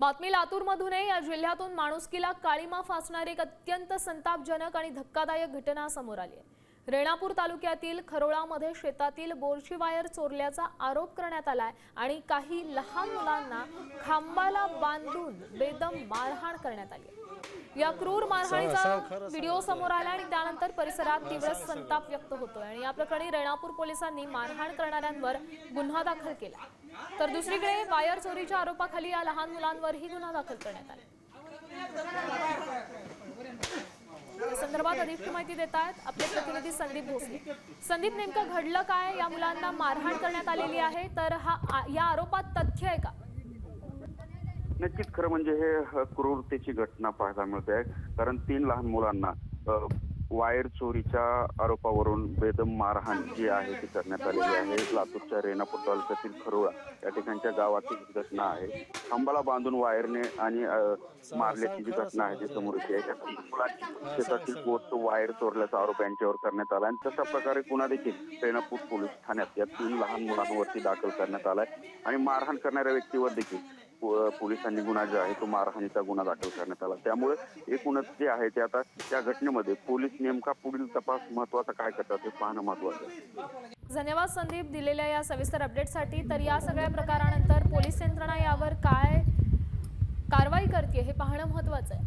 बातमी लातूरमधूनही या जिल्ह्यातून माणुसकीला काळीमा फासणारी एक अत्यंत संतापजनक आणि धक्कादायक घटना समोर आली आहे। रेणापूर तालुक्यातील खरोळामध्ये शेतातील बोरची वायर चोरल्याचा आरोप करण्यात आलाय आणि काही लहान मुलांना खांबाला बांधून बेदम मारहाण करण्यात आली आहे। या क्रूर मारहाणीचा व्हिडिओ समोर आला आणि त्यानंतर परिसरात तीव्र संताप व्यक्त होतोय आणि या प्रकरणी रेणापूर पोलिसांनी मारहाण करणाऱ्यांवर गुन्हा दाखल केला। तर दुसरीकडे वायर चोरीच्या आरोपाखाली या लहान मुलांवरही गुन्हा दाखल करण्यात आला। या संदर्भात अधिक माहिती देत आहेत आपले प्रतिनिधी संदीप भोसले। संदीप, नेमकं घडलं काय? या मुलांना मारहाण करण्यात आलेली आहे, तर या आरोपात तथ्य आहे का? नक्कीच खरं म्हणजे हे क्रूरतेची घटना पाहायला मिळते, कारण 3 लहान मुलांना वायर चोरीच्या आरोपावरून बेदम मारहाण जी आहे ती करण्यात आलेली आहे। लातूरच्या रेणापूर तालुक्यातील खरोळा या ठिकाणच्या गावातील घटना आहे। खांबाला बांधून वायरने आणि मारल्याची जी घटना आहे ती समोर येते आहे। मुलांनी शेतातील बोरचं वायर चोरल्याचा आरोप यांच्यावर करण्यात आला आणि तशा प्रकारे गुन्हा देखील रेणापूर पोलीस ठाण्यात या 3 लहान मुलांवरती दाखल करण्यात आलाय आणि मारहाण करणाऱ्या व्यक्तीवर देखील पोलिसांनी गुन्हा जो आहे तो मारहाणीचा गुन्हा दाखल करण्यात आला। त्यामुळे एकूणच जे आहे ते आता त्या घटनेमध्ये पोलीस नेमका पुढील तपास महत्त्वाचा काय करतात हे पाहणं महत्त्वाचं आहे। धन्यवाद संदीप दिलेल्या या सविस्तर अपडेटसाठी। तर या सगळ्या प्रकारानंतर पोलीस यंत्रणा यावर काय कारवाई करते हे पाहणं महत्त्वाचं आहे।